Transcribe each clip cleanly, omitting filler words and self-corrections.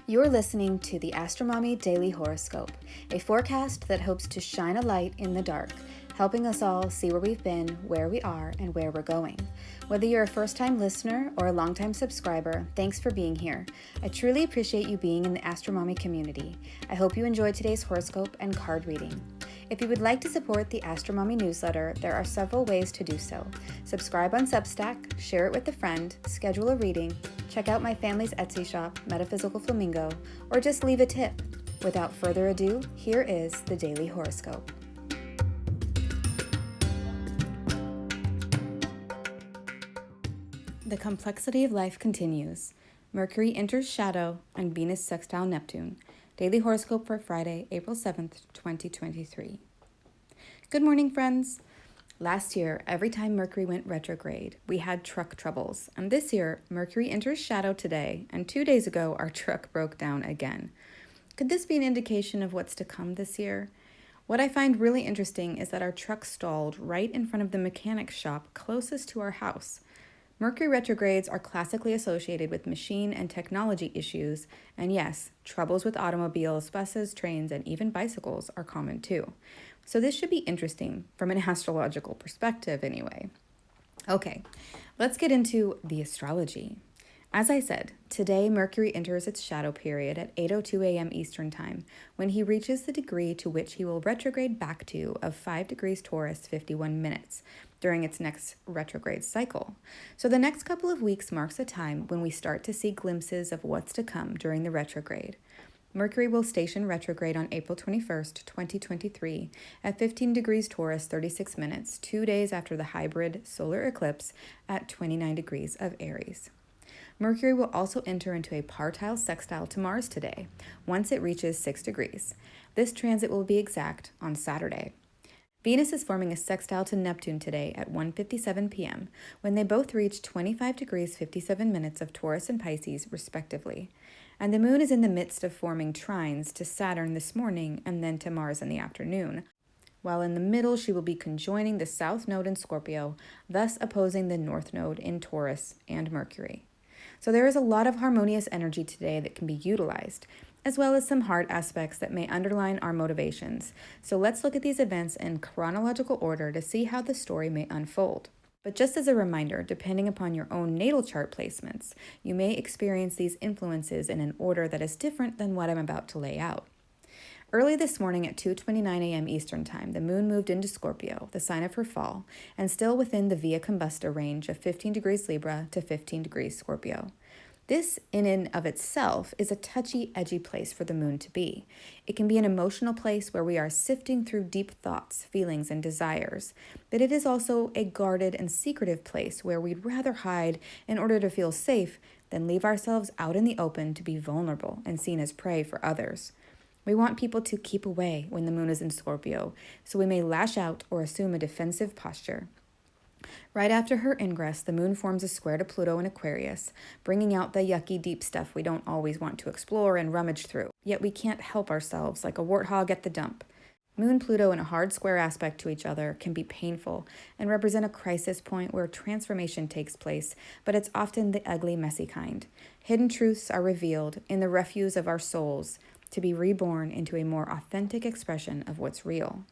You're listening to the AstroMommy Daily Horoscope, a forecast that hopes to shine a light in the dark, helping us all see where we've been, where we are, and where we're going. Whether you're a first-time listener or a long-time subscriber, thanks for being here. I truly appreciate you being in the AstroMommy community. I hope you enjoyed today's horoscope and card reading. If you would like to support the AstroMommy Newsletter, there are several ways to do so. Subscribe on Substack, share it with a friend, schedule a reading, check out my family's Etsy shop, Metaphysical Flamingo, or just leave a tip. Without further ado, here is the Daily Horoscope. The complexity of life continues. Mercury enters shadow and Venus sextile Neptune. Daily horoscope for Friday, April 7th, 2023. Good morning, friends. Last year, every time Mercury went retrograde, we had truck troubles. And this year, Mercury enters shadow today, and 2 days ago, our truck broke down again. Could this be an indication of what's to come this year? What I find really interesting is that our truck stalled right in front of the mechanic shop closest to our house. Mercury retrogrades are classically associated with machine and technology issues, and yes, troubles with automobiles, buses, trains, and even bicycles are common too. So this should be interesting from an astrological perspective anyway. Okay, let's get into the astrology. As I said, today Mercury enters its shadow period at 8:02 a.m. Eastern Time, when he reaches the degree to which he will retrograde back to of 5 degrees Taurus 51 minutes during its next retrograde cycle. So the next couple of weeks marks a time when we start to see glimpses of what's to come during the retrograde. Mercury will station retrograde on April 21st, 2023 at 15 degrees Taurus 36 minutes, 2 days after the hybrid solar eclipse at 29 degrees of Aries. Mercury will also enter into a partile sextile to Mars today, once it reaches 6 degrees. This transit will be exact on Saturday. Venus is forming a sextile to Neptune today at 1:57 p.m., when they both reach 25 degrees 57 minutes of Taurus and Pisces, respectively. And the moon is in the midst of forming trines to Saturn this morning and then to Mars in the afternoon, while in the middle she will be conjoining the South Node in Scorpio, thus opposing the North Node in Taurus and Mercury. So there is a lot of harmonious energy today that can be utilized, as well as some hard aspects that may underline our motivations. So let's look at these events in chronological order to see how the story may unfold. But just as a reminder, depending upon your own natal chart placements, you may experience these influences in an order that is different than what I'm about to lay out. Early this morning at 2:29 a.m. Eastern Time, the moon moved into Scorpio, the sign of her fall, and still within the Via Combusta range of 15 degrees Libra to 15 degrees Scorpio. This, in and of itself, is a touchy, edgy place for the moon to be. It can be an emotional place where we are sifting through deep thoughts, feelings, and desires, but it is also a guarded and secretive place where we'd rather hide in order to feel safe than leave ourselves out in the open to be vulnerable and seen as prey for others. We want people to keep away when the moon is in Scorpio, so we may lash out or assume a defensive posture. Right after her ingress, the moon forms a square to Pluto in Aquarius, bringing out the yucky deep stuff we don't always want to explore and rummage through, yet we can't help ourselves like a warthog at the dump. Moon Pluto in a hard square aspect to each other can be painful and represent a crisis point where transformation takes place, but it's often the ugly, messy kind. Hidden truths are revealed in the refuse of our souls to be reborn into a more authentic expression of what's real.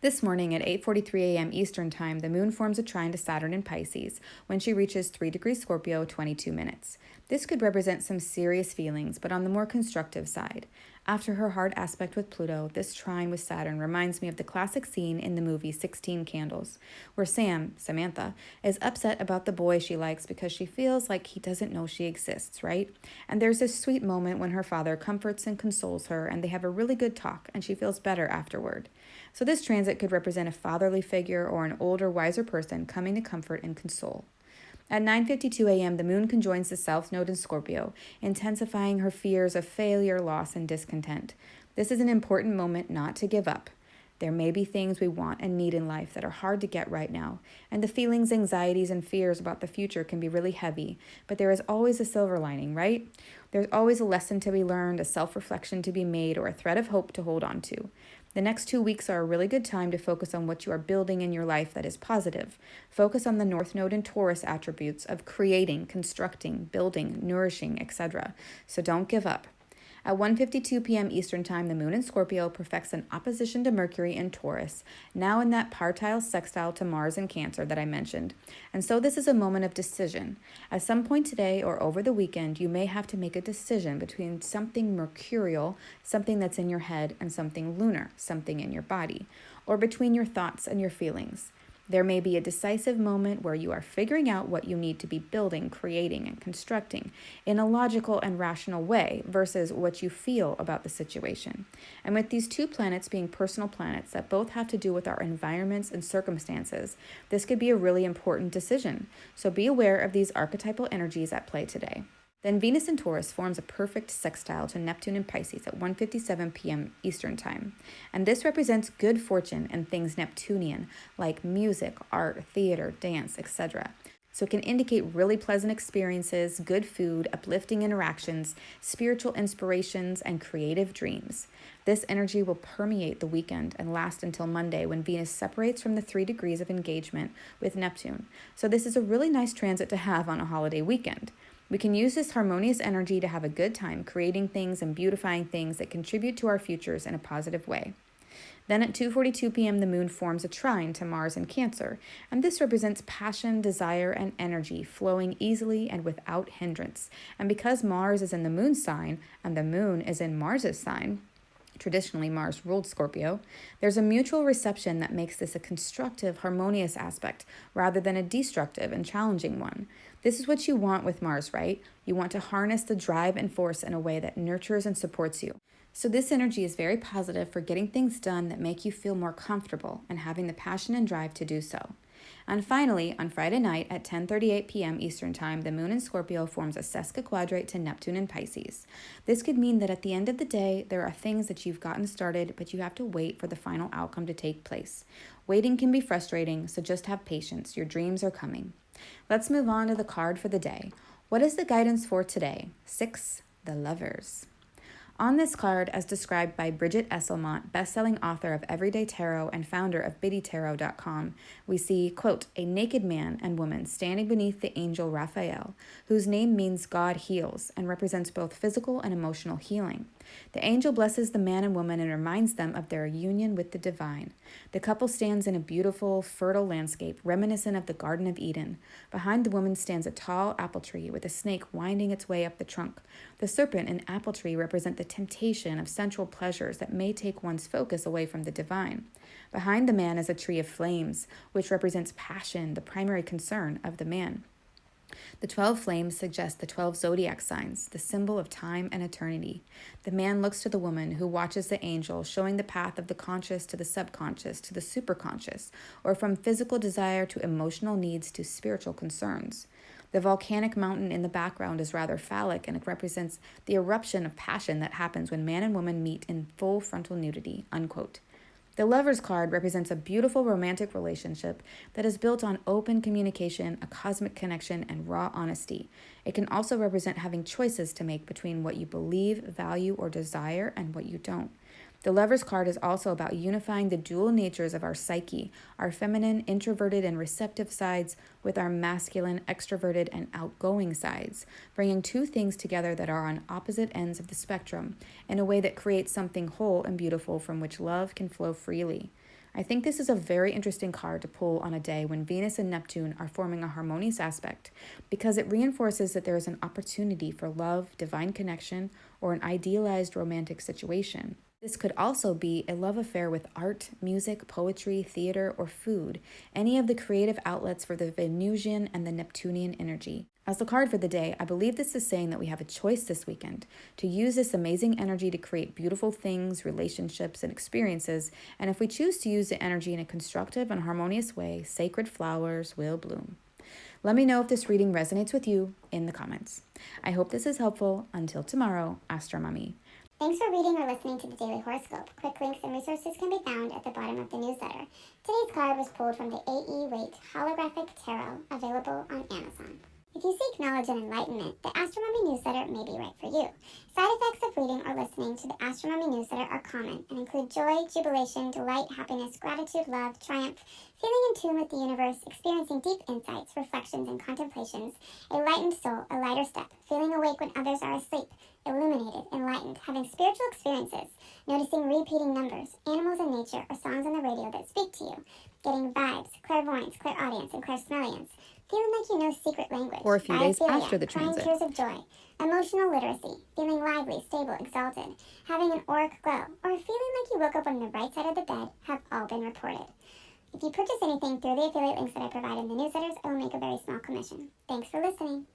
This morning at 8:43 a.m. Eastern Time, the moon forms a trine to Saturn in Pisces when she reaches 3 degrees Scorpio 22 minutes. This could represent some serious feelings, but on the more constructive side. After her hard aspect with Pluto, this trine with Saturn reminds me of the classic scene in the movie 16 Candles, where Samantha, is upset about the boy she likes because she feels like he doesn't know she exists, right? And there's this sweet moment when her father comforts and consoles her, and they have a really good talk, and she feels better afterward. So this transit could represent a fatherly figure or an older, wiser person coming to comfort and console. At 9:52 a.m., the moon conjoins the South Node in Scorpio, intensifying her fears of failure, loss, and discontent. This is an important moment not to give up. There may be things we want and need in life that are hard to get right now, and the feelings, anxieties, and fears about the future can be really heavy, but there is always a silver lining, right? There's always a lesson to be learned, a self-reflection to be made, or a thread of hope to hold on to. The next 2 weeks are a really good time to focus on what you are building in your life that is positive. Focus on the North Node and Taurus attributes of creating, constructing, building, nourishing, etc. So don't give up. At 1:52 p.m. Eastern Time, the moon in Scorpio perfects an opposition to Mercury in Taurus, now in that partile sextile to Mars in Cancer that I mentioned. And so this is a moment of decision. At some point today or over the weekend, you may have to make a decision between something mercurial, something that's in your head, and something lunar, something in your body, or between your thoughts and your feelings. There may be a decisive moment where you are figuring out what you need to be building, creating, and constructing in a logical and rational way versus what you feel about the situation. And with these two planets being personal planets that both have to do with our environments and circumstances, this could be a really important decision. So be aware of these archetypal energies at play today. Then Venus in Taurus forms a perfect sextile to Neptune in Pisces at 1:57 p.m. Eastern Time. And this represents good fortune and things Neptunian, like music, art, theater, dance, etc. So it can indicate really pleasant experiences, good food, uplifting interactions, spiritual inspirations, and creative dreams. This energy will permeate the weekend and last until Monday when Venus separates from the 3 degrees of engagement with Neptune. So this is a really nice transit to have on a holiday weekend. We can use this harmonious energy to have a good time creating things and beautifying things that contribute to our futures in a positive way. Then at 2:42 p.m., the moon forms a trine to Mars in Cancer, and this represents passion, desire, and energy flowing easily and without hindrance. And because Mars is in the moon sign and the moon is in Mars's sign, traditionally Mars ruled Scorpio, there's a mutual reception that makes this a constructive, harmonious aspect rather than a destructive and challenging one. This is what you want with Mars, right? You want to harness the drive and force in a way that nurtures and supports you. So this energy is very positive for getting things done that make you feel more comfortable and having the passion and drive to do so. And finally, on Friday night at 10:38 p.m. Eastern Time, the moon in Scorpio forms a sesquiquadrate to Neptune in Pisces. This could mean that at the end of the day, there are things that you've gotten started, but you have to wait for the final outcome to take place. Waiting can be frustrating, so just have patience. Your dreams are coming. Let's move on to the card for the day. What is the guidance for today? 6, the Lovers. On this card, as described by Bridget Esselmont, best-selling author of Everyday Tarot and founder of biddytarot.com, we see, quote, a naked man and woman standing beneath the angel Raphael, whose name means God heals and represents both physical and emotional healing. The angel blesses the man and woman and reminds them of their union with the divine. The couple stands in a beautiful, fertile landscape reminiscent of the Garden of Eden. Behind the woman stands a tall apple tree with a snake winding its way up the trunk. The serpent and apple tree represent the temptation of sensual pleasures that may take one's focus away from the divine. Behind the man is a tree of flames, which represents passion, the primary concern of the man. The 12 flames suggest the 12 zodiac signs, the symbol of time and eternity. The man looks to the woman, who watches the angel, showing the path of the conscious to the subconscious to the superconscious, or from physical desire to emotional needs to spiritual concerns. The volcanic mountain in the background is rather phallic, and it represents the eruption of passion that happens when man and woman meet in full frontal nudity, unquote. The Lover's card represents a beautiful romantic relationship that is built on open communication, a cosmic connection, and raw honesty. It can also represent having choices to make between what you believe, value, or desire and what you don't. The Lover's card is also about unifying the dual natures of our psyche, our feminine, introverted, and receptive sides with our masculine, extroverted, and outgoing sides, bringing two things together that are on opposite ends of the spectrum in a way that creates something whole and beautiful from which love can flow freely. I think this is a very interesting card to pull on a day when Venus and Neptune are forming a harmonious aspect, because it reinforces that there is an opportunity for love, divine connection, or an idealized romantic situation. This could also be a love affair with art, music, poetry, theater, or food, any of the creative outlets for the Venusian and the Neptunian energy. As the card for the day, I believe this is saying that we have a choice this weekend to use this amazing energy to create beautiful things, relationships, and experiences, and if we choose to use the energy in a constructive and harmonious way, sacred flowers will bloom. Let me know if this reading resonates with you in the comments. I hope this is helpful. Until tomorrow, AstroMommy. Thanks for reading or listening to the Daily Horoscope. Quick links and resources can be found at the bottom of the newsletter. Today's card was pulled from the A.E. Waite Holographic Tarot, available on Amazon. If you seek seek knowledge and enlightenment, the AstroMommy Newsletter may be right for you. Side effects of reading or listening to the AstroMommy Newsletter are common and include joy, jubilation, delight, happiness, gratitude, love, triumph, feeling in tune with the universe, experiencing deep insights, reflections, and contemplations, a lightened soul, a lighter step, feeling awake when others are asleep, illuminated, enlightened, having spiritual experiences, noticing repeating numbers, animals in nature, or songs on the radio that speak to you, getting vibes, clairvoyance, clairaudience, and clairsmelliance, feeling like you know secret language, or a few days diaphoria, after the crying transit. tears of joy, emotional literacy, feeling lively, stable, exalted, having an auric glow, or feeling like you woke up on the right side of the bed have all been reported. If you purchase anything through the affiliate links that I provide in the newsletters, I will make a very small commission. Thanks for listening.